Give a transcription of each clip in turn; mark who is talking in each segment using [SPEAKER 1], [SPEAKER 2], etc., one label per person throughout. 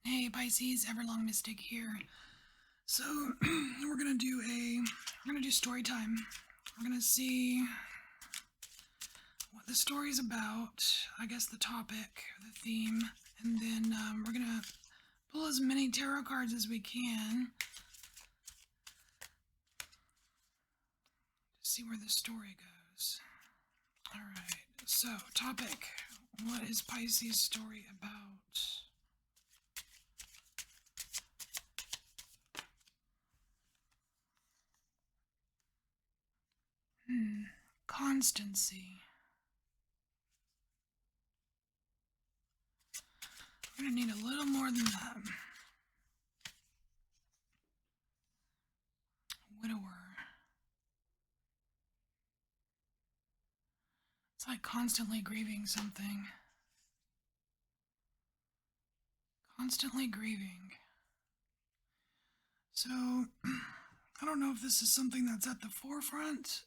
[SPEAKER 1] Hey Pisces, EverlongMystic here. So we're gonna do story time. We're gonna see what the story's about. I guess the topic, the theme, and then we're gonna pull as many tarot cards as we can to see where the story goes. All right. So topic: what is Pisces' story about? Constancy. We're gonna need a little more than that. Widower. It's like constantly grieving something. Constantly grieving. So, I don't know if this is something that's at the forefront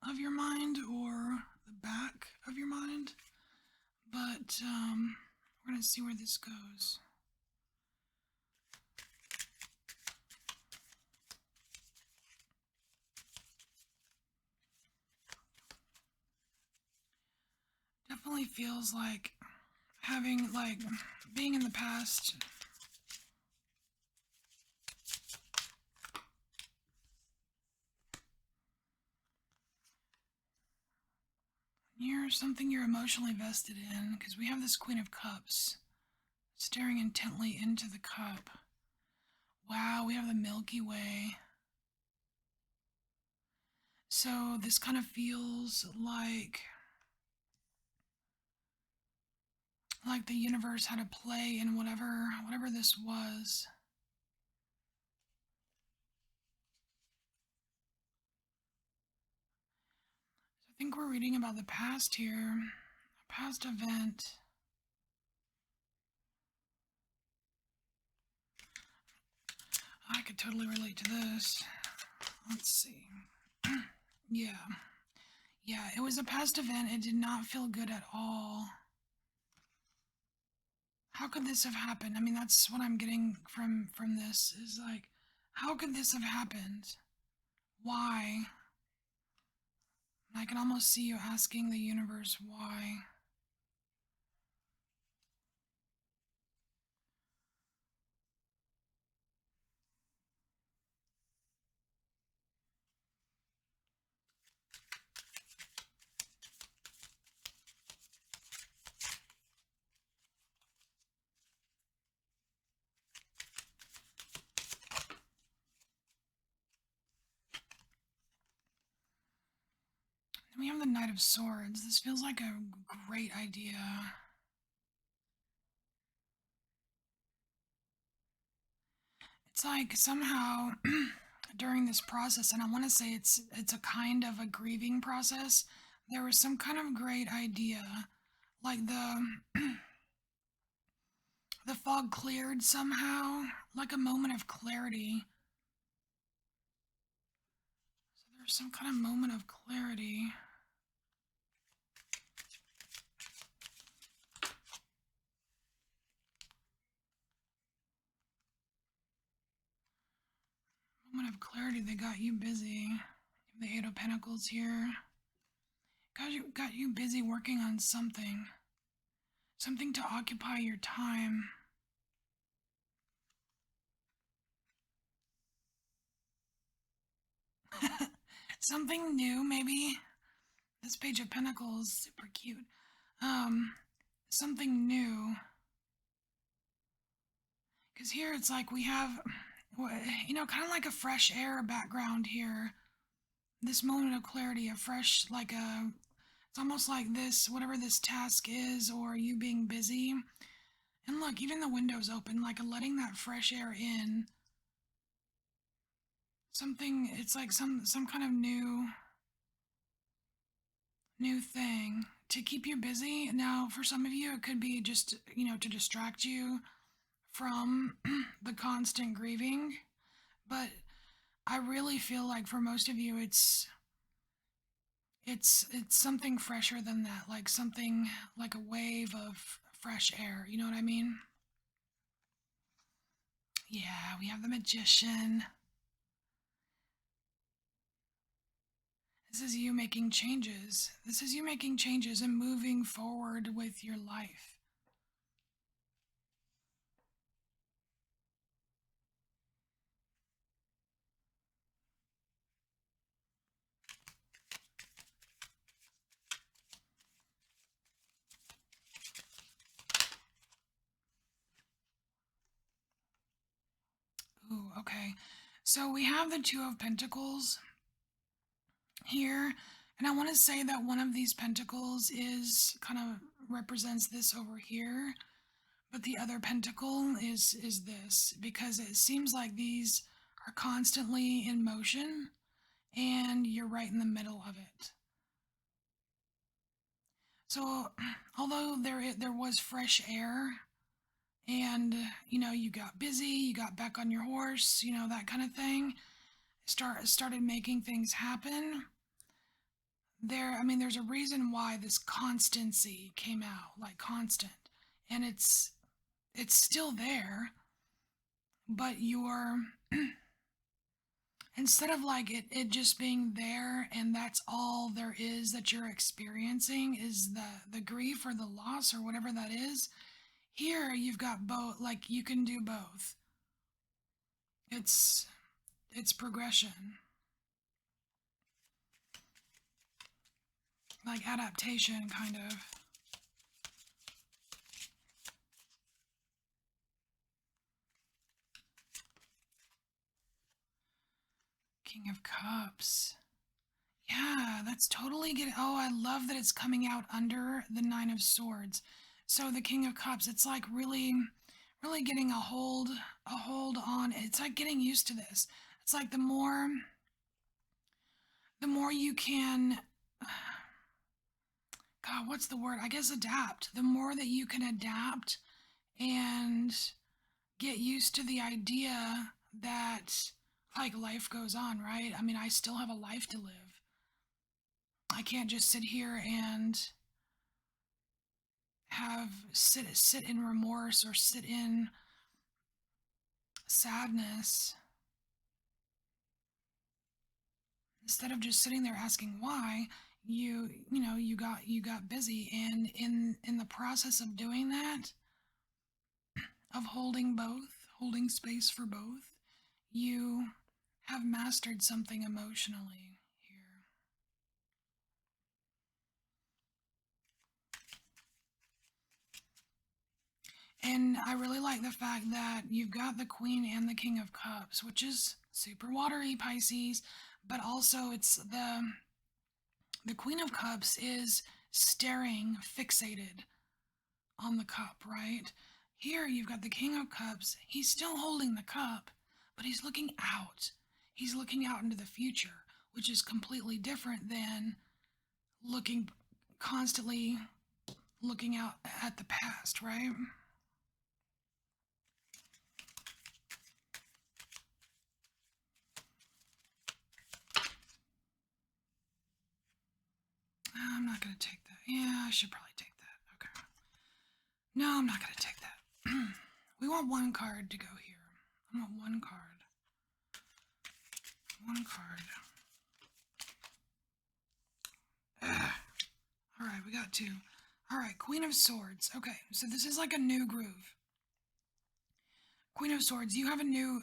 [SPEAKER 1] of your mind or the back of your mind, but we're going to see where this goes. Definitely feels like being in the past. You're something you're emotionally vested in, because we have this Queen of Cups staring intently into the cup. Wow, we have the Milky Way. So this kind of feels like the universe had a play in whatever this was. I think we're reading about the past here, a past event. I could totally relate to this. Let's see. Yeah, it was a past event. It did not feel good at all. How could this have happened? I mean, that's what I'm getting from this, is like, how could this have happened? Why? I can almost see you asking the universe why. We have the Knight of Swords. This feels like a great idea. It's like somehow during this process, and I want to say it's a kind of a grieving process, there was some kind of great idea. Like the fog cleared somehow, like a moment of clarity. So there's some kind of moment of clarity. Moment of clarity that got you busy. The Eight of Pentacles here. Got you busy working on something. Something to occupy your time. Something new, maybe. This Page of Pentacles, super cute. Something new. Because here it's like we have, kind of like a fresh air background here. This moment of clarity, it's almost like this, whatever this task is, or you being busy. And look, even the window's open, like letting that fresh air in. Something, it's like some kind of new thing to keep you busy. Now, for some of you, it could be just, to distract you from the constant grieving. But I really feel like for most of you, it's something fresher than that, like something like a wave of fresh air. You know what I mean? Yeah, we have the Magician. This is you making changes. This is you making changes and moving forward with your life. Ooh, okay. So we have the Two of Pentacles here, and I want to say that one of these pentacles is kind of represents this over here, but the other pentacle is this, because it seems like these are constantly in motion and you're right in the middle of it. So although there was fresh air, and you got busy, you got back on your horse, that kind of thing, started making things happen. There's a reason why this constancy came out, like constant, and it's still there, but you're instead of like it just being there and that's all there is that you're experiencing is the grief or the loss or whatever that is. Here you've got both, like you can do both. It's progression, like adaptation, kind of. King of Cups. Yeah, that's totally good. Oh, I love that it's coming out under the Nine of Swords. So the King of Cups, it's like really, really getting a hold on. It's like getting used to this. It's like the more you can, God, what's the word? I guess adapt. The more that you can adapt and get used to the idea that like life goes on, right? I still have a life to live. I can't just sit here and sit in remorse or sit in sadness instead of just sitting there asking why. You got busy, and in the process of doing that, of holding space for both, you have mastered something emotionally here. And I really like the fact that you've got the Queen and the King of Cups, which is super watery, Pisces, but also it's the Queen of Cups is staring, fixated on the cup, right? Here you've got the King of Cups. He's still holding the cup, but he's looking out. He's looking out into the future, which is completely different than looking constantly looking out at the past, right? I'm not going to take that. Yeah, I should probably take that. Okay. No, I'm not going to take that. We want one card to go here. I want one card. One card. Ugh. All right, we got two. All right, Queen of Swords. Okay, so this is like a new groove. Queen of Swords, you have a new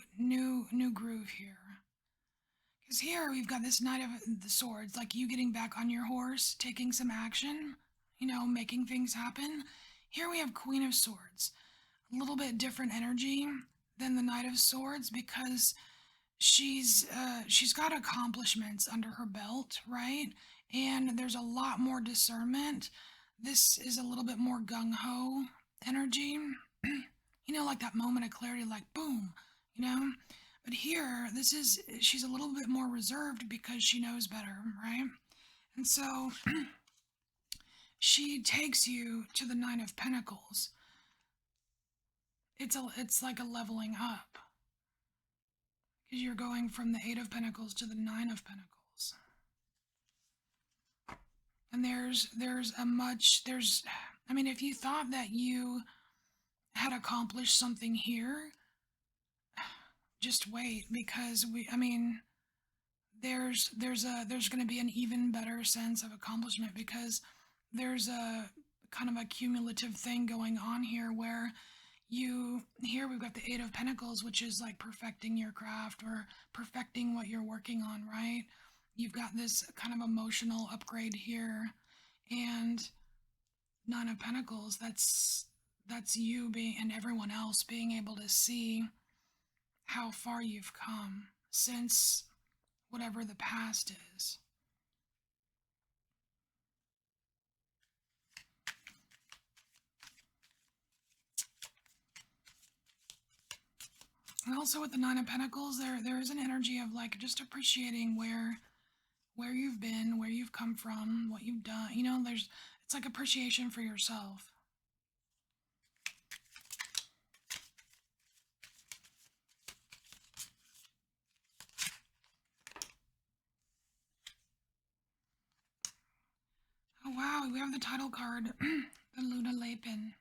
[SPEAKER 1] groove here. Because here we've got this Knight of the Swords, like you getting back on your horse, taking some action, making things happen. Here we have Queen of Swords. A little bit different energy than the Knight of Swords because she's got accomplishments under her belt, right? And there's a lot more discernment. This is a little bit more gung-ho energy. Like that moment of clarity, like boom, you know? But here, she's a little bit more reserved because she knows better, right? And so she takes you to the Nine of Pentacles. It's like a leveling up because you're going from the Eight of Pentacles to the Nine of Pentacles. And if you thought that you had accomplished something here, just wait, because I mean, there's going to be an even better sense of accomplishment, because there's a kind of a cumulative thing going on here, where here we've got the Eight of Pentacles, which is like perfecting your craft or perfecting what you're working on, right? You've got this kind of emotional upgrade here, and Nine of Pentacles, that's you being, and everyone else being able to see how far you've come since whatever the past is. And also with the Nine of Pentacles, there is an energy of like just appreciating where you've been, where you've come from, what you've done. You know, it's like appreciation for yourself. Oh wow, we have the title card, the Luna Lapin.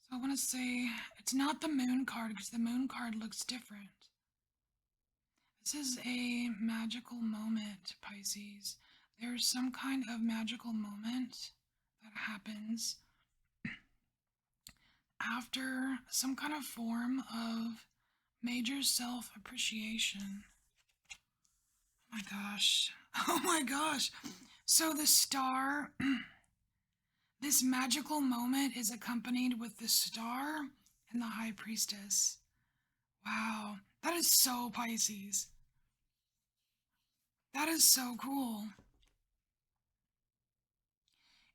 [SPEAKER 1] So I want to say it's not the Moon card, because the Moon card looks different. This is a magical moment, Pisces. There's some kind of magical moment that happens after some kind of form of major self-appreciation. Oh my gosh. Oh my gosh. So the star, this magical moment is accompanied with the star and the High Priestess. Wow. That is so Pisces. That is so cool.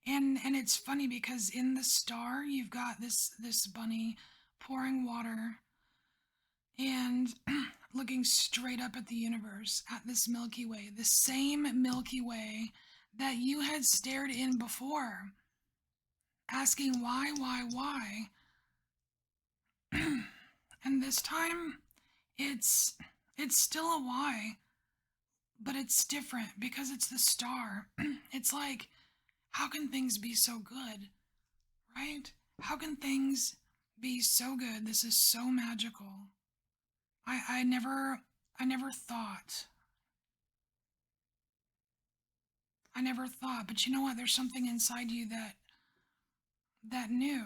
[SPEAKER 1] And it's funny because in the star you've got this bunny pouring water and looking straight up at the universe, at this Milky Way, the same Milky Way that you had stared in before, asking why. And this time it's still a why, but it's different because it's the star. It's like, how can things be so good, right? How can things be so good? This is so magical. I never thought. I never thought, but you know what? There's something inside you that knew.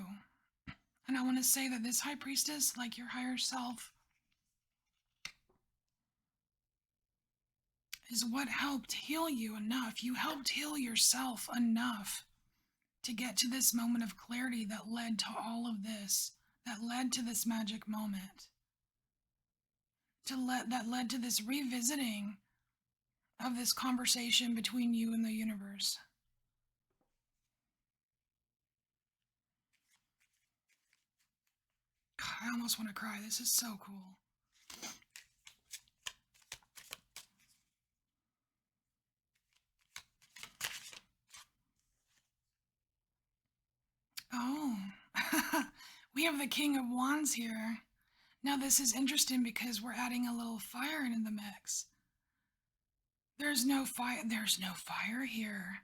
[SPEAKER 1] And I want to say that this High Priestess, like your higher self, is what helped heal you enough. You helped heal yourself enough to get to this moment of clarity that led to all of this, that led to this magic moment, that led to this revisiting of this conversation between you and the universe. God, I almost want to cry. This is so cool. Oh, we have the King of Wands here. Now this is interesting because we're adding a little fire into the mix. There's no fire here.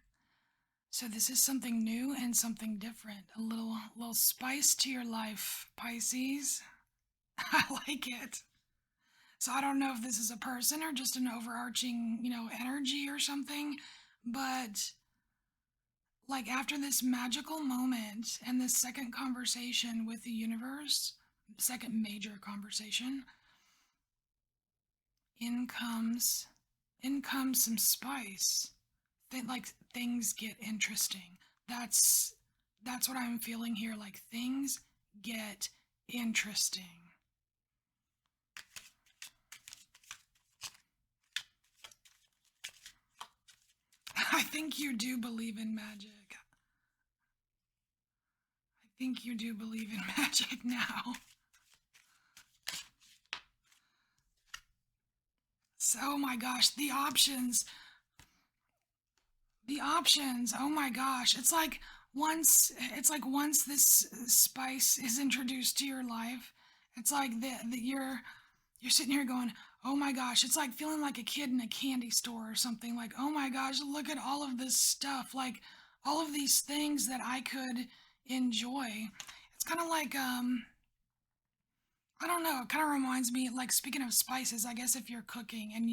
[SPEAKER 1] So this is something new and something different. A little spice to your life, Pisces. I like it. So I don't know if this is a person or just an overarching, energy or something, but like after this magical moment and this second conversation with the universe, second major conversation, in comes some spice. Like things get interesting. That's what I'm feeling here. Like things get interesting. I think you do believe in magic. I think you do believe in magic now. So, oh my gosh, the options. The options. Oh my gosh. Once this spice is introduced to your life, it's like you're sitting here going, "Oh my gosh." It's like feeling like a kid in a candy store or something. Like, "Oh my gosh, look at all of this stuff. Like all of these things that I could enjoy." It's kind of like I don't know. It kind of reminds me, like, speaking of spices, I guess if you're cooking and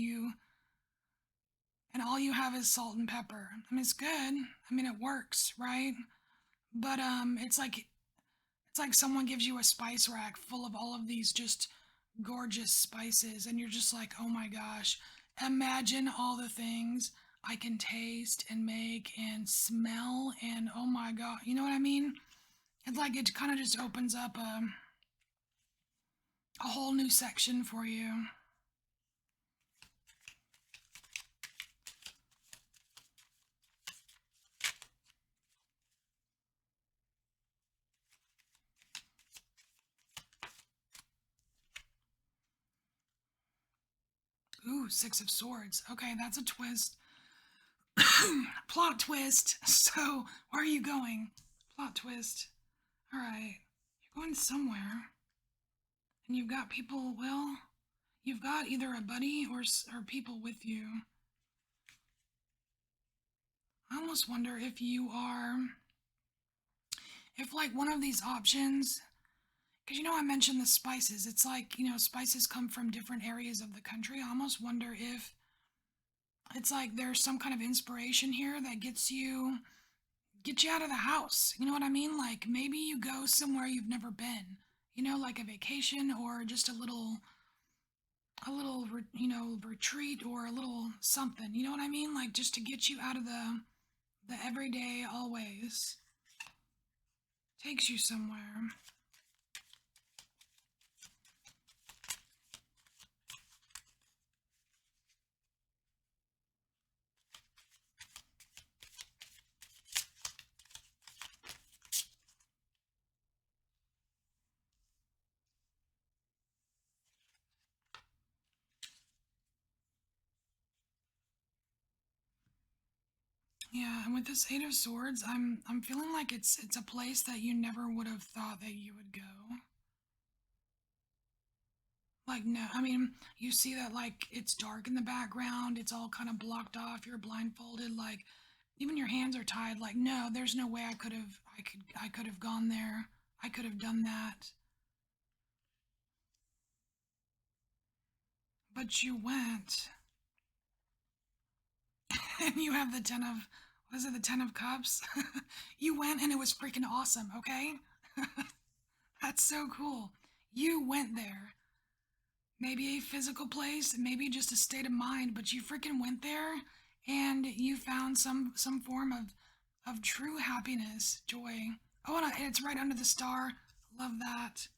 [SPEAKER 1] all you have is salt and pepper. I mean, it's good. I mean, it works, right? But it's like someone gives you a spice rack full of all of these just gorgeous spices, and you're just like, oh my gosh, imagine all the things I can taste and make and smell, and oh my god, you know what I mean? It's like it kind of just opens up a whole new section for you. Ooh, Six of Swords. Okay, that's a twist. Plot twist. So, where are you going? Plot twist. All right. You're going somewhere. And you've got people, well, you've got either a buddy or people with you. I almost wonder if like one of these options, because I mentioned the spices. It's like, spices come from different areas of the country. I almost wonder if it's like there's some kind of inspiration here that get you out of the house. You know what I mean? Like maybe you go somewhere you've never been. Like a vacation or just a little retreat or a little something. You know what I mean? Like just to get you out of the everyday always. Takes you somewhere. Yeah, and with this Eight of Swords, I'm feeling like it's a place that you never would have thought that you would go. Like no, I mean, you see that like it's dark in the background, it's all kind of blocked off, you're blindfolded, like even your hands are tied. Like no, there's no way I could have gone there. I could have done that. But you went. And you have the 10 of, was it the 10 of cups? You went and it was freaking awesome, okay? That's so cool. You went there. Maybe a physical place, maybe just a state of mind, but you freaking went there and you found some form of true happiness, joy. Oh, and it's right under the star. Love that.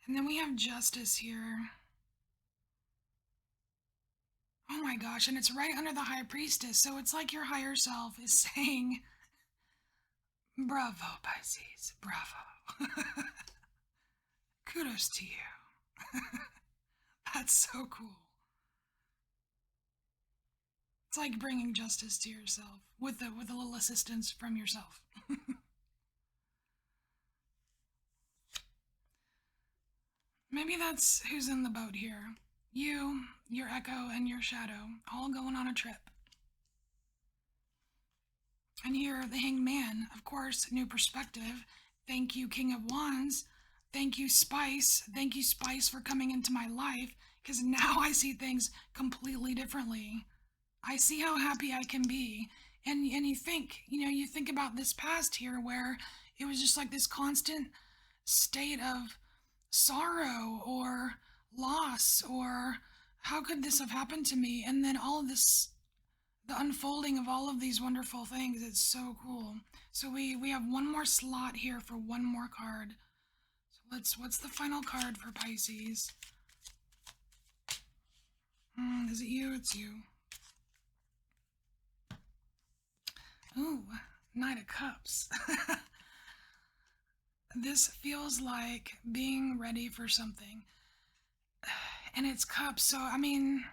[SPEAKER 1] And then we have justice here. Oh my gosh, and it's right under the high priestess. So it's like your higher self is saying, bravo, Pisces, bravo. Kudos to you. That's so cool. It's like bringing justice to yourself with a little assistance from yourself. Maybe that's who's in the boat here. You, your echo, and your shadow, all going on a trip. And here, the Hanged Man, of course, new perspective. Thank you, King of Wands. Thank you, Spice. Thank you, Spice, for coming into my life, because now I see things completely differently. I see how happy I can be. And you think about this past here where it was just like this constant state of sorrow or loss or how could this have happened to me? And then all of this, the unfolding of all of these wonderful things, it's so cool. So we have one more slot here for one more card. So what's the final card for Pisces? Is it you? It's you. Ooh, Knight of Cups. This feels like being ready for something. And it's cups, so I mean,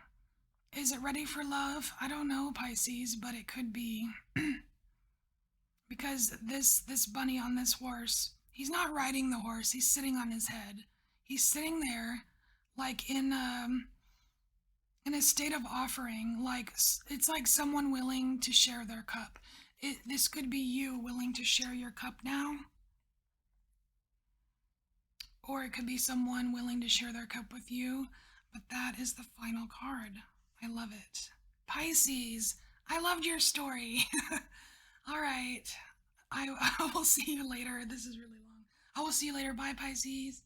[SPEAKER 1] is it ready for love? I don't know, Pisces, but it could be. Because this bunny on this horse, he's not riding the horse, he's sitting on his head. He's sitting there like in a state of offering, like it's like someone willing to share their cup. This could be you willing to share your cup now. or it could be someone willing to share their cup with you. But that is the final card. I love it. Pisces, I loved your story. All right. I will see you later. This is really long. I will see you later. Bye, Pisces.